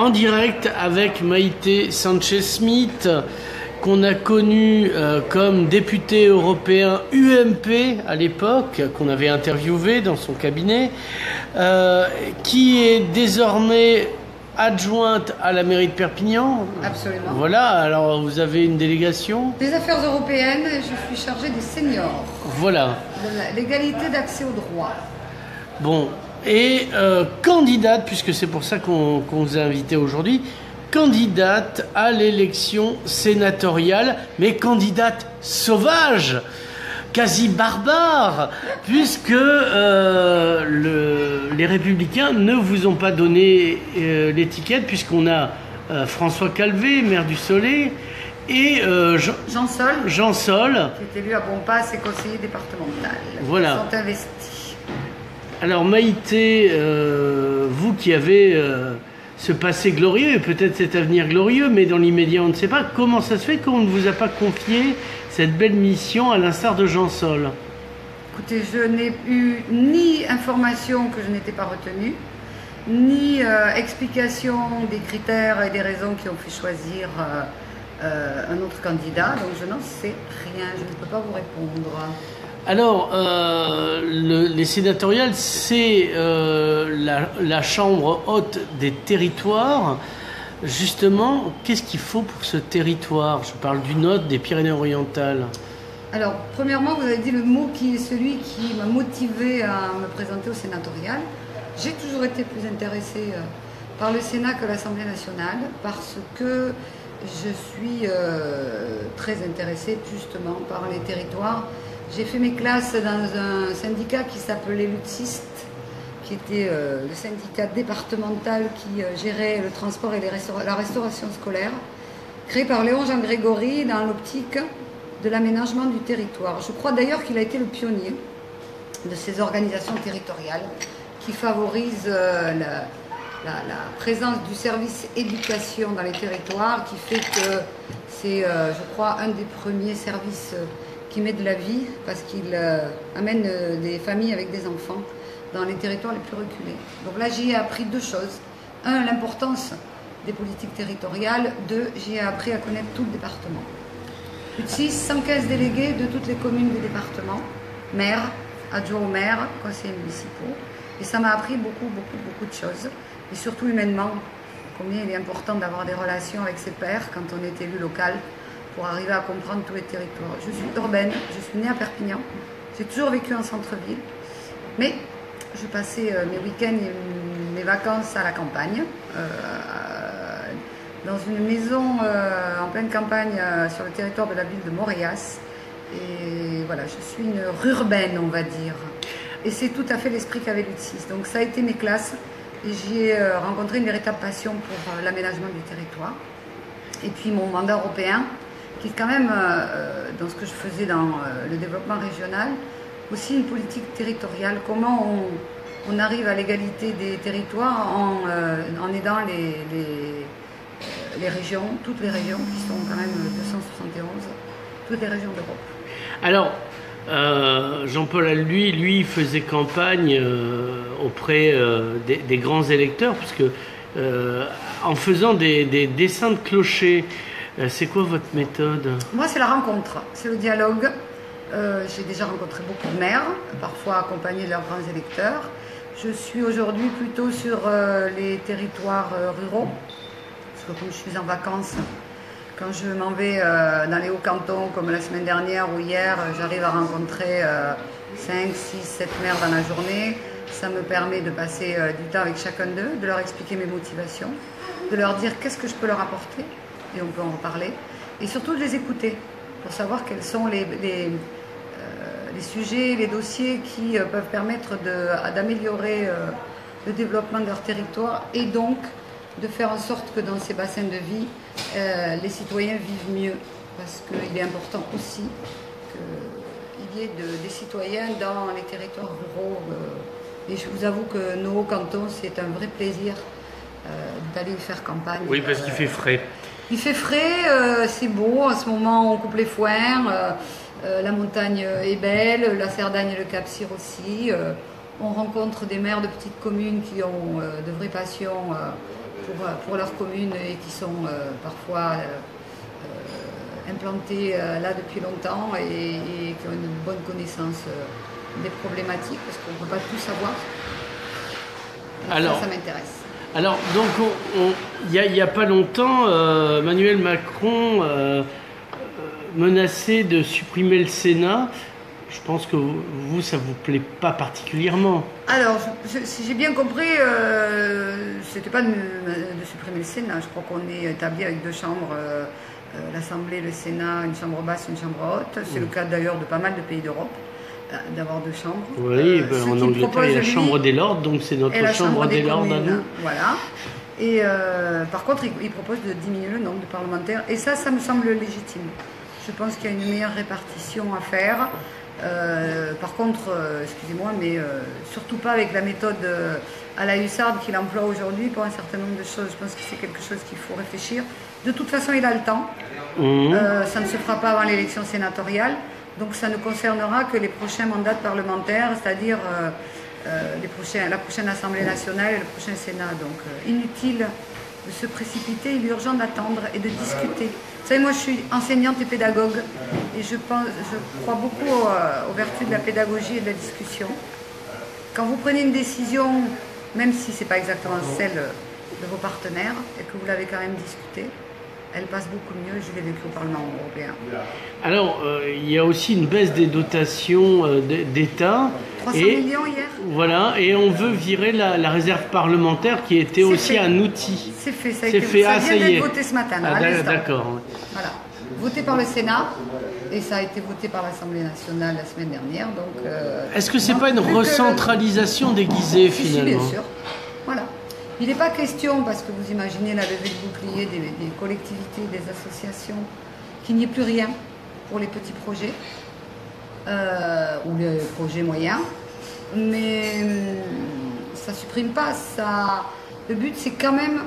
en direct avec Maïté Sanchez-Smith, qu'on a connu comme député européen UMP à l'époque, qu'on avait interviewé dans son cabinet, qui est désormais adjointe à la mairie de Perpignan. Absolument. Voilà, alors vous avez une délégation. Des affaires européennes, je suis chargée des seniors. Voilà. De l'égalité d'accès au droit. Bon, et candidate, puisque c'est pour ça qu'on vous a invité aujourd'hui, candidate à l'élection sénatoriale, mais candidate sauvage, quasi barbare, puisque les Républicains ne vous ont pas donné l'étiquette, puisqu'on a François Calvet, maire du Soleil, et Jean Sol, qui est élu à Bompas et conseiller départemental. Voilà. Ils sont investis. Alors Maïté, vous qui avez ce passé glorieux et peut-être cet avenir glorieux, mais dans l'immédiat on ne sait pas, comment ça se fait qu'on ne vous a pas confié cette belle mission à l'instar de Jean Sol? Écoutez, je n'ai eu ni information que je n'étais pas retenue, ni explication des critères et des raisons qui ont fait choisir un autre candidat, donc je n'en sais rien, je ne peux pas vous répondre. Alors, les sénatoriales, c'est la chambre haute des territoires. Justement, qu'est-ce qu'il faut pour ce territoire? Je parle du Nord, des Pyrénées-Orientales. Alors, premièrement, vous avez dit le mot qui est celui qui m'a motivé à me présenter au sénatorial. J'ai toujours été plus intéressée par le Sénat que l'Assemblée nationale parce que je suis très intéressée justement par les territoires. J'ai fait mes classes dans un syndicat qui s'appelait l'UTSIST, qui était le syndicat départemental qui gérait le transport et la restauration scolaire, créé par Léon-Jean Grégory dans l'optique de l'aménagement du territoire. Je crois d'ailleurs qu'il a été le pionnier de ces organisations territoriales qui favorisent la présence du service éducation dans les territoires, qui fait que c'est, je crois, un des premiers services qui met de la vie parce qu'il amène des familles avec des enfants dans les territoires les plus reculés. Donc là, j'y ai appris deux choses. Un, l'importance des politiques territoriales. Deux, j'y ai appris à connaître tout le département. Plus de 115 délégués de toutes les communes du département, maires, adjoints au maire, conseillers municipaux. Et ça m'a appris beaucoup de choses. Et surtout humainement, combien il est important d'avoir des relations avec ses pairs quand on est élu local, pour arriver à comprendre tous les territoires. Je suis urbaine, je suis née à Perpignan, j'ai toujours vécu en centre-ville, mais je passais mes week-ends et mes vacances à la campagne, dans une maison en pleine campagne sur le territoire de la ville de Moréas. Et voilà, je suis une rurbaine, on va dire. Et c'est tout à fait l'esprit qu'avait l'UTSIS. Donc ça a été mes classes et j'y ai rencontré une véritable passion pour l'aménagement du territoire. Et puis mon mandat européen, qui est quand même, dans ce que je faisais dans le développement régional, aussi une politique territoriale. Comment on arrive à l'égalité des territoires en aidant les régions, toutes les régions, qui sont quand même 271, toutes les régions d'Europe. Alors, Jean-Paul Alluy, lui, faisait campagne auprès des grands électeurs, puisque en faisant des dessins de clochers. C'est quoi votre méthode? Moi, c'est la rencontre, c'est le dialogue. J'ai déjà rencontré beaucoup de maires, parfois accompagnés de leurs grands électeurs. Je suis aujourd'hui plutôt sur les territoires ruraux, parce que comme je suis en vacances, quand je m'en vais dans les hauts cantons, comme la semaine dernière ou hier, j'arrive à rencontrer 5, 6, 7 maires dans la journée. Ça me permet de passer du temps avec chacun d'eux, de leur expliquer mes motivations, de leur dire qu'est-ce que je peux leur apporter. Et on peut en parler, et surtout de les écouter, pour savoir quels sont les sujets, les dossiers qui peuvent permettre d'améliorer le développement de leur territoire, et donc de faire en sorte que dans ces bassins de vie, les citoyens vivent mieux, parce qu'il est important aussi qu'il y ait des citoyens dans les territoires ruraux, et je vous avoue que nos hauts cantons, c'est un vrai plaisir d'aller y faire campagne. Oui, parce qu'il fait frais. Il fait frais, c'est beau, en ce moment on coupe les foins, la montagne est belle, la Cerdagne et le Cap-Cyr aussi. On rencontre des maires de petites communes qui ont de vraies passions pour leur commune et qui sont parfois implantés là depuis longtemps et qui ont une bonne connaissance des problématiques, parce qu'on ne peut pas tout savoir. Alors, ça m'intéresse. Alors, donc, il n'y a pas longtemps, Emmanuel Macron menaçait de supprimer le Sénat. Je pense que vous, ça ne vous plaît pas particulièrement. Alors, si j'ai bien compris, c'était pas de supprimer le Sénat. Je crois qu'on est établi avec deux chambres, l'Assemblée, le Sénat, une chambre basse, une chambre haute. C'est le cas d'ailleurs de pas mal de pays d'Europe, d'avoir deux chambres. Oui, en Angleterre, il y a la Chambre des Lords, donc c'est notre Chambre des Lords à nous. Voilà. Et par contre, il propose de diminuer le nombre de parlementaires. Et ça me semble légitime. Je pense qu'il y a une meilleure répartition à faire. Par contre, excusez-moi, mais surtout pas avec la méthode à la hussarde qu'il emploie aujourd'hui pour un certain nombre de choses. Je pense que c'est quelque chose qu'il faut réfléchir. De toute façon, il a le temps. Ça ne se fera pas avant l'élection sénatoriale. Donc ça ne concernera que les prochains mandats parlementaires, c'est-à-dire la prochaine Assemblée nationale et le prochain Sénat. Donc inutile de se précipiter, il est urgent d'attendre et de discuter. Vous savez, moi je suis enseignante et pédagogue et je crois beaucoup aux vertus de la pédagogie et de la discussion. Quand vous prenez une décision, même si ce n'est pas exactement celle de vos partenaires et que vous l'avez quand même discutée, elle passe beaucoup mieux. Je l'ai vécu au Parlement européen. Alors, il y a aussi une baisse des dotations d'État. 300 millions hier. Voilà, et on veut virer la réserve parlementaire qui était aussi un outil. C'est fait, ça a été fait. Ça vient d'être voté ce matin. D'accord. Voilà, voté par le Sénat et ça a été voté par l'Assemblée nationale la semaine dernière. Donc, est-ce que c'est pas une recentralisation déguisée finalement? Si, bien sûr. Voilà. Il n'est pas question, parce que vous imaginez la levée de bouclier des collectivités, des associations, qu'il n'y ait plus rien pour les petits projets ou les projets moyens. Mais ça ne supprime pas. Le but, c'est quand même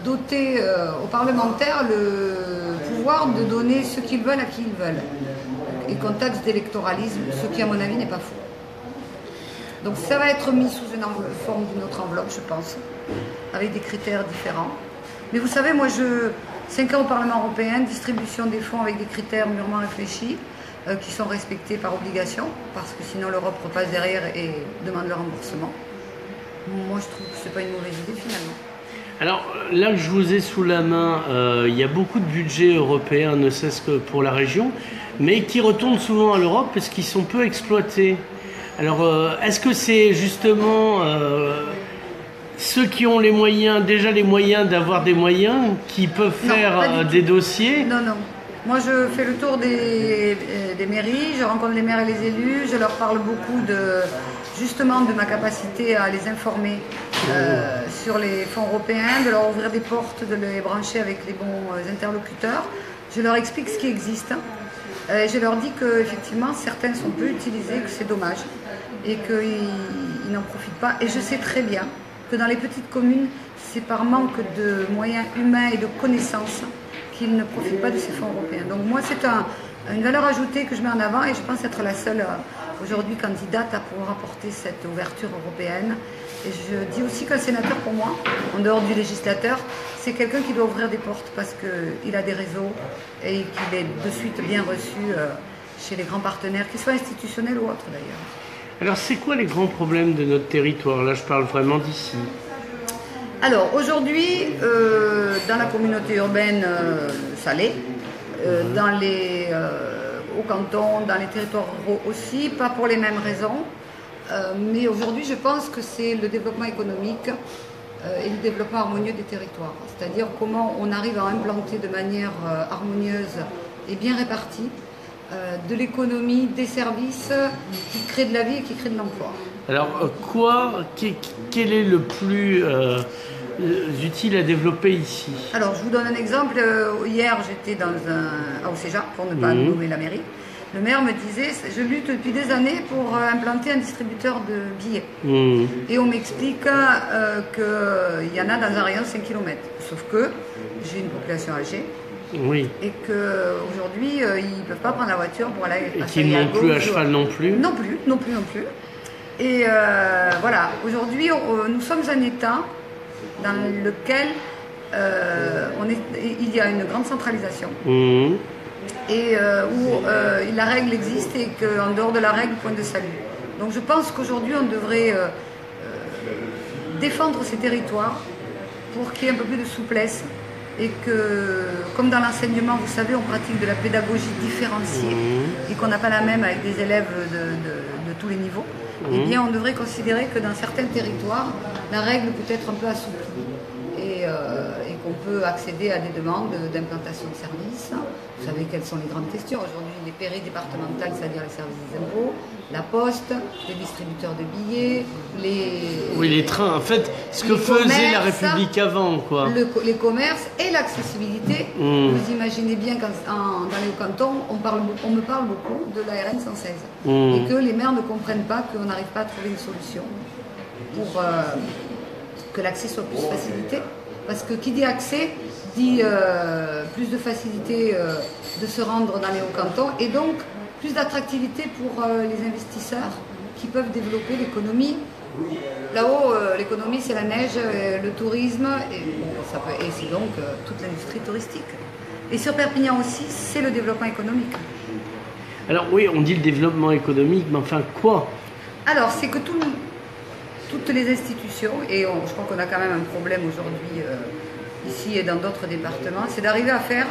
doter aux parlementaires le pouvoir de donner ce qu'ils veulent à qui ils veulent. Et qu'on taxe d'électoralisme, ce qui, à mon avis, n'est pas faux. Donc ça va être mis sous une forme d'une autre enveloppe, je pense, avec des critères différents. Mais vous savez, moi, 5 ans au Parlement européen, distribution des fonds avec des critères mûrement réfléchis, qui sont respectés par obligation, parce que sinon l'Europe repasse derrière et demande le remboursement. Moi, je trouve que ce n'est pas une mauvaise idée, finalement. Alors, là que je vous ai sous la main, il y a beaucoup de budgets européens, ne serait-ce que pour la région, mais qui retournent souvent à l'Europe parce qu'ils sont peu exploités. Alors, est-ce que c'est justement ceux qui ont déjà les moyens d'avoir des moyens, qui peuvent faire des dossiers? Non, non. Moi, je fais le tour des mairies, je rencontre les maires et les élus, je leur parle beaucoup justement de ma capacité à les informer sur les fonds européens, de leur ouvrir des portes, de les brancher avec les bons interlocuteurs. Je leur explique ce qui existe. Je leur dis qu'effectivement, certains sont peu utilisés, que c'est dommage et qu'ils n'en profitent pas. Et je sais très bien que dans les petites communes, c'est par manque de moyens humains et de connaissances qu'ils ne profitent pas de ces fonds européens. Donc moi, c'est une valeur ajoutée que je mets en avant et je pense être la seule aujourd'hui candidate à pouvoir apporter cette ouverture européenne. Et je dis aussi qu'un sénateur, pour moi, en dehors du législateur, c'est quelqu'un qui doit ouvrir des portes parce qu'il a des réseaux et qu'il est de suite bien reçu chez les grands partenaires, qu'ils soient institutionnels ou autres d'ailleurs. Alors, c'est quoi les grands problèmes de notre territoire? Là, je parle vraiment d'ici. Alors, aujourd'hui, dans la communauté urbaine, ça l'est. Au canton, dans les territoires ruraux aussi, pas pour les mêmes raisons. Mais aujourd'hui, je pense que c'est le développement économique et le développement harmonieux des territoires. C'est-à-dire comment on arrive à implanter de manière harmonieuse et bien répartie de l'économie, des services qui créent de la vie et qui créent de l'emploi. Alors, quel est le plus utile à développer ici? Alors, je vous donne un exemple. Hier, j'étais à Océja, pour ne pas nommer la mairie. Le maire me disait, je lutte depuis des années pour implanter un distributeur de billets. Et on m'explique qu'il y en a dans un rayon de 5 km. Sauf que j'ai une population âgée. Oui. Et qu'aujourd'hui, ils ne peuvent pas prendre la voiture pour aller à qu'ils n'ont plus à cheval non plus. Non plus. Et voilà, aujourd'hui, nous sommes un État dans lequel il y a une grande centralisation et où la règle existe et qu'en dehors de la règle, point de salut. Donc je pense qu'aujourd'hui, on devrait défendre ces territoires pour qu'il y ait un peu plus de souplesse et que, comme dans l'enseignement, vous savez, on pratique de la pédagogie différenciée et qu'on n'a pas la même avec des élèves de tous les niveaux, eh bien on devrait considérer que dans certains territoires, la règle peut être un peu assouplie et qu'on peut accéder à des demandes d'implantation de services. Vous savez quelles sont les grandes questions aujourd'hui, les péridépartementales, c'est-à-dire les services des impôts, la poste, les distributeurs de billets, les trains, en fait, ce que faisait la République avant, quoi. Les commerces et l'accessibilité. Vous imaginez bien dans les cantons, on me parle beaucoup de la RN 116 et que les maires ne comprennent pas qu'on n'arrive pas à trouver une solution pour que l'accès soit plus facilité. Parce que qui dit accès dit plus de facilité de se rendre dans les hauts cantons et donc plus d'attractivité pour les investisseurs qui peuvent développer l'économie. Là-haut, l'économie, c'est la neige, le tourisme et c'est donc toute l'industrie touristique. Et sur Perpignan aussi, c'est le développement économique. Alors oui, on dit le développement économique, mais enfin quoi? Alors, c'est que toutes les institutions, et je crois qu'on a quand même un problème aujourd'hui ici et dans d'autres départements, c'est d'arriver à faire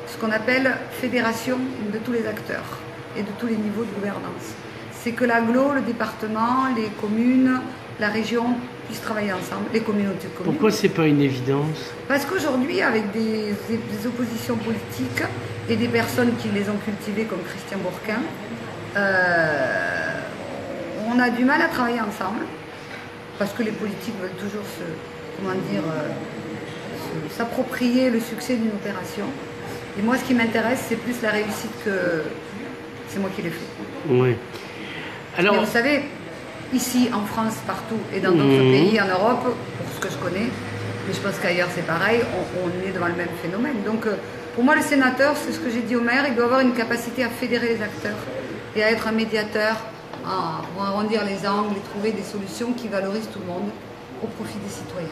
ce qu'on appelle fédération de tous les acteurs et de tous les niveaux de gouvernance. C'est que l'agglo, le département, les communes, la région puissent travailler ensemble, les communautés de communes. Pourquoi c'est pas une évidence? Parce qu'aujourd'hui, avec des oppositions politiques et des personnes qui les ont cultivées comme Christian Bourquin, on a du mal à travailler ensemble. Parce que les politiques veulent toujours s'approprier le succès d'une opération. Et moi, ce qui m'intéresse, c'est plus la réussite que c'est moi qui l'ai fait. Oui. Alors, mais vous savez, ici, en France, partout, et dans d'autres pays, en Europe, pour ce que je connais, mais je pense qu'ailleurs c'est pareil, on est devant le même phénomène. Donc, pour moi, le sénateur, c'est ce que j'ai dit au maire, il doit avoir une capacité à fédérer les acteurs et à être un médiateur pour arrondir les angles et trouver des solutions qui valorisent tout le monde au profit des citoyens.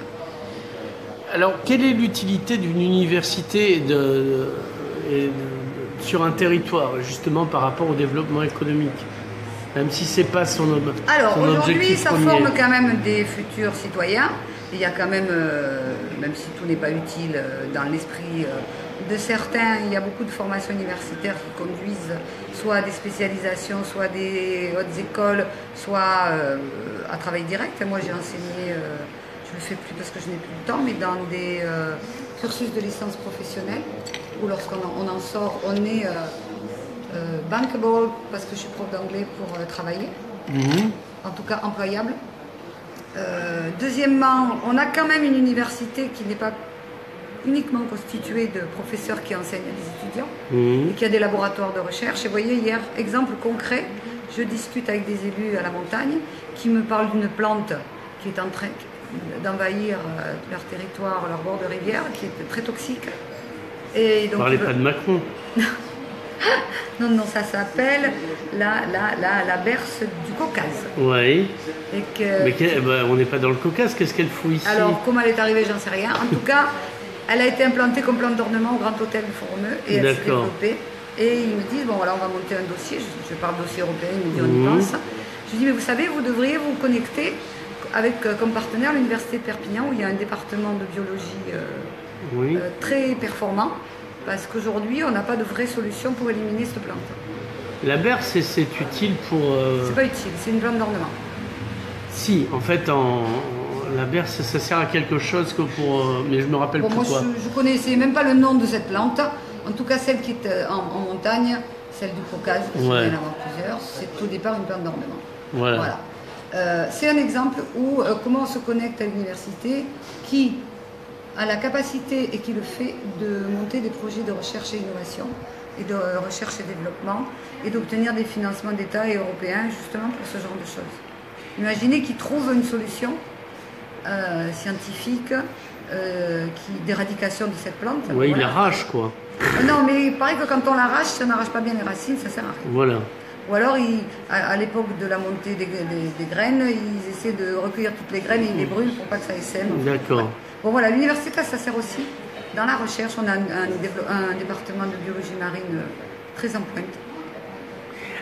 Alors, quelle est l'utilité d'une université sur un territoire, justement, par rapport au développement économique? Même si ce n'est pas son objectif premier. Alors, aujourd'hui, ça forme quand même des futurs citoyens. Il y a quand même, même si tout n'est pas utile dans l'esprit de certains, il y a beaucoup de formations universitaires qui conduisent soit à des spécialisations, soit à des hautes écoles, soit à travail direct. Moi, j'ai enseigné, je ne le fais plus parce que je n'ai plus le temps, mais dans des cursus de licence professionnelle, où lorsqu'on en sort, on est bankable, parce que je suis prof d'anglais pour travailler, en tout cas employable. Deuxièmement, on a quand même une université qui n'est pas uniquement constituée de professeurs qui enseignent à des étudiants, et qui a des laboratoires de recherche. Et vous voyez, hier, exemple concret, je discute avec des élus à la montagne qui me parlent d'une plante qui est en train d'envahir leur territoire, leur bord de rivière, qui est très toxique. Et donc, parlez pas de Macron. Non, ça s'appelle la berce du Caucase. Oui. Mais on n'est pas dans le Caucase, qu'est-ce qu'elle fout ici? Alors, comment elle est arrivée, j'en sais rien. En tout cas, elle a été implantée comme plante d'ornement au Grand Hôtel du Fort-Romeu et elle s'est développée. Et ils me disent, bon voilà, on va monter un dossier. Je parle dossier européen, ils me disent, on y pense. Je dis, mais vous savez, vous devriez vous connecter avec comme partenaire l'Université de Perpignan, où il y a un département de biologie très performant. Parce qu'aujourd'hui, on n'a pas de vraie solution pour éliminer cette plante. La berce, c'est utile pour... C'est pas utile, c'est une plante d'ornement. Si, en fait, la berce, ça sert à quelque chose que pour... mais je me rappelle plus moi, quoi. Je connaissais même pas le nom de cette plante. En tout cas, celle qui est en montagne, celle du Caucase, il y en a plusieurs, c'est au départ une plante d'ornement. Voilà. C'est un exemple où comment on se connecte à l'université qui a la capacité et qui le fait de monter des projets de recherche et innovation et de recherche et développement et d'obtenir des financements d'État et européens justement pour ce genre de choses. Imaginez qu'ils trouvent une solution scientifique d'éradication de cette plante. Il l'arrache quoi. Non, mais il paraît que quand on l'arrache, si on n'arrache pas bien les racines, ça sert à rien. Voilà. Ou alors, à l'époque de la montée des graines, ils essaient de recueillir toutes les graines et ils les brûlent pour pas que ça essaime. D'accord. Ouais. Bon voilà, l'université, ça sert aussi. Dans la recherche, on a un département de biologie marine très en pointe.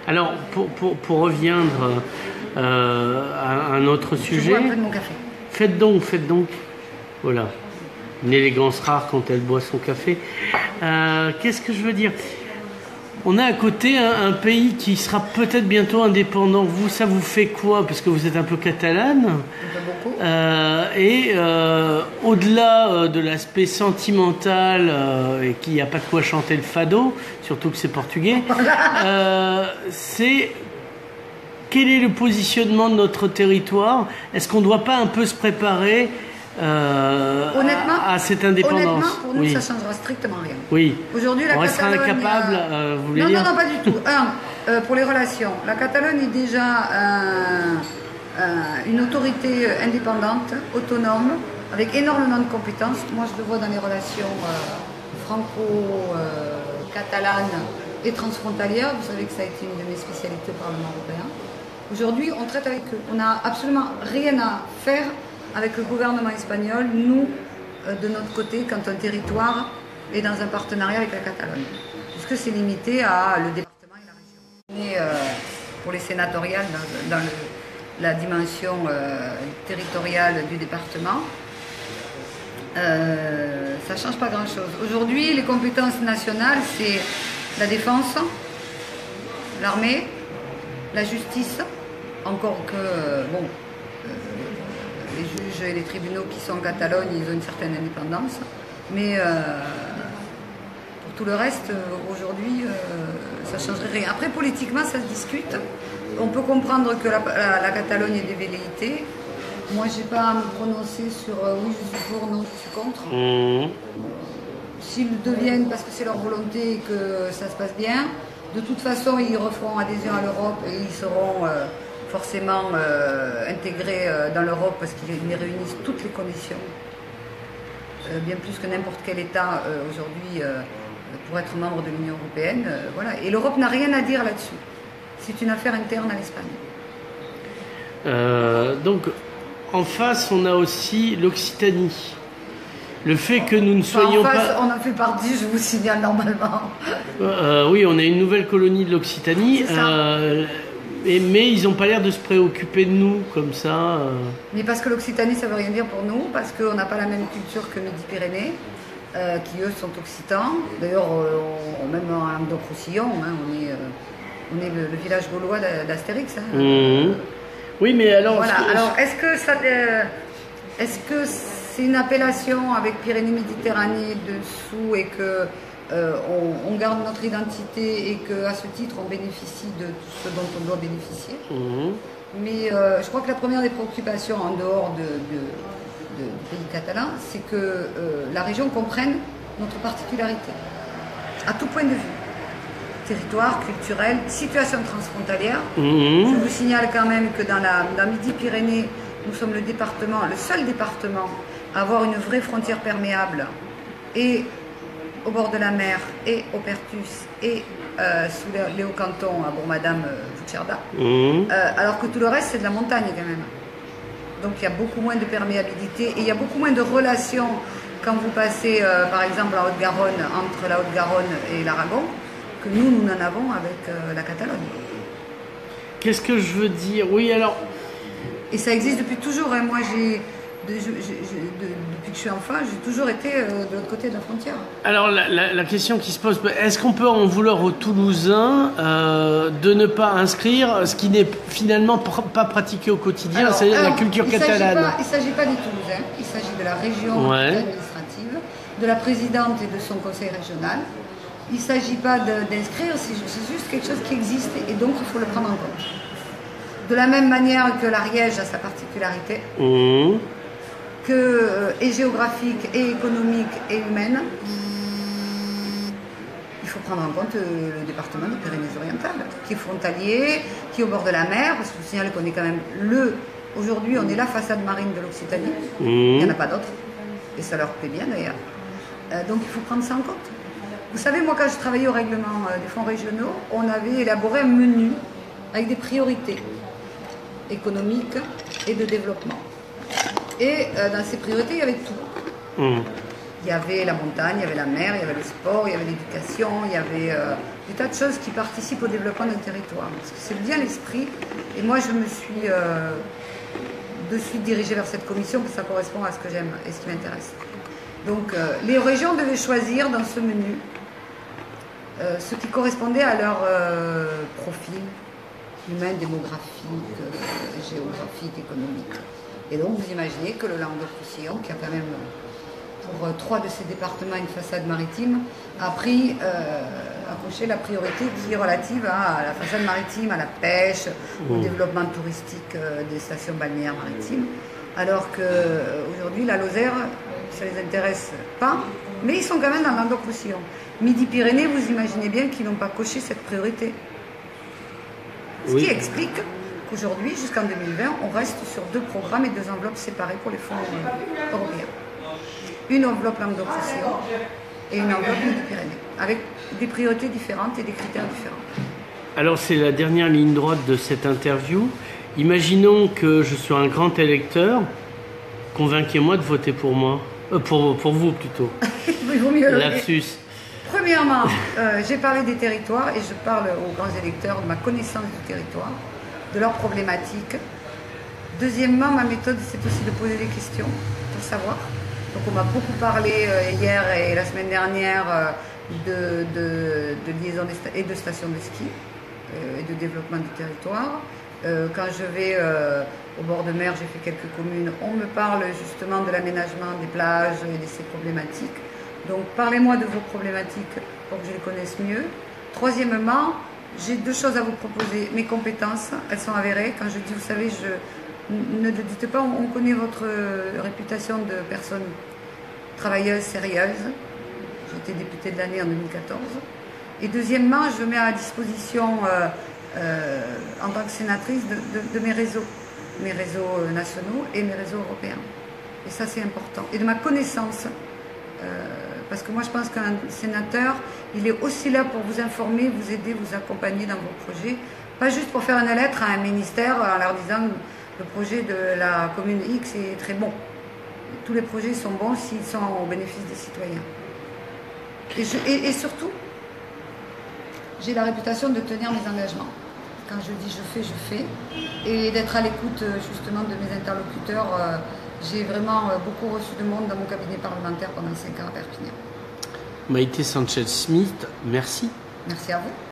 Alors, pour reviendre à un autre sujet... Je bois un peu de mon café. Faites donc. Voilà. Une élégance rare quand elle boit son café. Qu'est-ce que je veux dire? On a à côté un pays qui sera peut-être bientôt indépendant. Vous, ça vous fait quoi? Parce que vous êtes un peu catalane. Beaucoup. Au-delà de l'aspect sentimental et qu'il n'y a pas de quoi chanter le fado, surtout que c'est portugais, c'est quel est le positionnement de notre territoire? Est-ce qu'on ne doit pas un peu se préparer à cette indépendance? Honnêtement, pour nous, oui. ça ne changera strictement rien. Oui. Aujourd'hui, on restera incapable, vous voulez dire? Non, pas du tout. Pour les relations, la Catalogne est déjà une autorité indépendante, autonome, avec énormément de compétences. Moi, je le vois dans les relations franco-catalanes et transfrontalières. Vous savez que ça a été une de mes spécialités au Parlement européen. Aujourd'hui, on traite avec eux. On n'a absolument rien à faire avec le gouvernement espagnol, nous, de notre côté, quand un territoire est dans un partenariat avec la Catalogne. Puisque c'est limité à le département et la région. Mais pour les sénatoriales, dans la dimension territoriale du département, ça ne change pas grand-chose. Aujourd'hui, les compétences nationales, c'est la défense, l'armée, la justice, encore que, les juges et les tribunaux qui sont en Catalogne, ils ont une certaine indépendance. Mais pour tout le reste, aujourd'hui, ça ne changerait rien. Après, politiquement, ça se discute. On peut comprendre que la Catalogne ait des velléités. Moi, je n'ai pas à me prononcer sur oui, je suis pour, non, je suis contre. S'ils deviennent parce que c'est leur volonté et que ça se passe bien, de toute façon, ils referont adhésion à l'Europe et ils seront forcément intégrés dans l'Europe parce qu'ils réunissent toutes les conditions, bien plus que n'importe quel État aujourd'hui pour être membre de l'Union européenne. Voilà. Et l'Europe n'a rien à dire là-dessus. C'est une affaire interne à l'Espagne. Donc, en face, on a aussi l'Occitanie. Le fait que nous ne soyons pas... On en fait partie, je vous signale normalement. Oui, on a une nouvelle colonie de l'Occitanie. Mais ils n'ont pas l'air de se préoccuper de nous comme ça. Mais parce que l'Occitanie, ça ne veut rien dire pour nous, parce qu'on n'a pas la même culture que Midi-Pyrénées, qui eux sont occitans. D'ailleurs, même en Languedoc-Roussillon, on est le village gaulois d'Astérix. Oui, mais alors... Voilà. Alors, est-ce que c'est une appellation avec Pyrénées-Méditerranée dessous et que on garde notre identité et qu'à ce titre on bénéficie de tout ce dont on doit bénéficier. Mais je crois que la première des préoccupations en dehors du pays catalan, c'est que la région comprenne notre particularité, à tout point de vue. Territoire, culturel, situation transfrontalière. Je vous signale quand même que dans Midi-Pyrénées, nous sommes le seul département à avoir une vraie frontière perméable et au bord de la mer et au Pertus et sous les hauts cantons à Bourg-Madame, Fucerda, alors que tout le reste c'est de la montagne quand même. Donc il y a beaucoup moins de perméabilité et il y a beaucoup moins de relations quand vous passez par exemple en Haute-Garonne, entre la Haute-Garonne et l'Aragon, que nous en avons avec la Catalogne. Qu'est-ce que je veux dire? Oui, alors... Et ça existe depuis toujours. Hein. Moi, depuis que je suis enfant, j'ai toujours été de l'autre côté de la frontière. Alors, la question qui se pose, est-ce qu'on peut en vouloir aux Toulousains de ne pas inscrire ce qui n'est finalement pas pratiqué au quotidien, c'est-à-dire la culture catalane? Il ne s'agit pas des Toulousains, il s'agit de la région administrative, de la présidente et de son conseil régional. Il ne s'agit pas d'inscrire, c'est juste quelque chose qui existe et donc il faut le prendre en compte. De la même manière que l'Ariège a sa particularité, et géographique, et économique, et humaine, il faut prendre en compte le département des Pyrénées-Orientales, qui est frontalier, qui est au bord de la mer, parce que je vous signale qu'on est quand même aujourd'hui on est la façade marine de l'Occitanie, il n'y en a pas d'autre, et ça leur plaît bien d'ailleurs. Donc il faut prendre ça en compte. Vous savez, moi quand je travaillais au règlement des fonds régionaux, on avait élaboré un menu avec des priorités économiques et de développement. Et dans ces priorités, il y avait tout. Il y avait la montagne, il y avait la mer, il y avait le sport, il y avait l'éducation, il y avait des tas de choses qui participent au développement d'un territoire. Parce que c'est bien l'esprit. Et moi, je me suis de suite dirigée vers cette commission, parce que ça correspond à ce que j'aime et ce qui m'intéresse. Donc, les régions devaient choisir dans ce menu ce qui correspondait à leur profil humain, démographique, géographique, économique. Et donc, vous imaginez que le Languedoc-Roussillon, qui a quand même, pour 3 de ses départements, une façade maritime, a coché la priorité qui est relative à la façade maritime, à la pêche, au développement touristique des stations balnéaires maritimes. Alors qu'aujourd'hui, la Lozère, ça ne les intéresse pas, mais ils sont quand même dans le Languedoc-Roussillon. Midi-Pyrénées, vous imaginez bien qu'ils n'ont pas coché cette priorité. Ce qui explique qu'aujourd'hui, jusqu'en 2020, on reste sur 2 programmes et 2 enveloppes séparées pour les fonds européens. Une enveloppe Languedoc-Roussillon et une enveloppe Midi-Pyrénées, avec des priorités différentes et des critères différents. Alors c'est la dernière ligne droite de cette interview. Imaginons que je sois un grand électeur. Convainquez-moi de voter pour moi. Pour vous plutôt. Il vaut mieux Lapsus. Premièrement, j'ai parlé des territoires et je parle aux grands électeurs de ma connaissance du territoire, de leurs problématiques. Deuxièmement, ma méthode, c'est aussi de poser des questions pour savoir. Donc on m'a beaucoup parlé hier et la semaine dernière de liaison et de stations de ski et de développement du territoire. Quand je vais au bord de mer, j'ai fait quelques communes, on me parle justement de l'aménagement des plages et de ces problématiques. Donc parlez-moi de vos problématiques pour que je les connaisse mieux. Troisièmement, j'ai 2 choses à vous proposer. Mes compétences, elles sont avérées. Quand je dis, vous savez, ne le dites pas, on connaît votre réputation de personne travailleuse, sérieuse. J'ai été députée de l'année en 2014. Et deuxièmement, je mets à disposition, en tant que sénatrice, de mes réseaux nationaux et mes réseaux européens. Et ça, c'est important. Et de ma connaissance, parce que moi, je pense qu'un sénateur, il est aussi là pour vous informer, vous aider, vous accompagner dans vos projets. Pas juste pour faire une lettre à un ministère en leur disant le projet de la commune X est très bon. Tous les projets sont bons s'ils sont au bénéfice des citoyens. Et surtout, j'ai la réputation de tenir mes engagements. Quand je dis je fais. Et d'être à l'écoute justement de mes interlocuteurs. J'ai vraiment beaucoup reçu de monde dans mon cabinet parlementaire pendant 5 ans à Perpignan. Maïté Sanchez-Smith, merci. Merci à vous.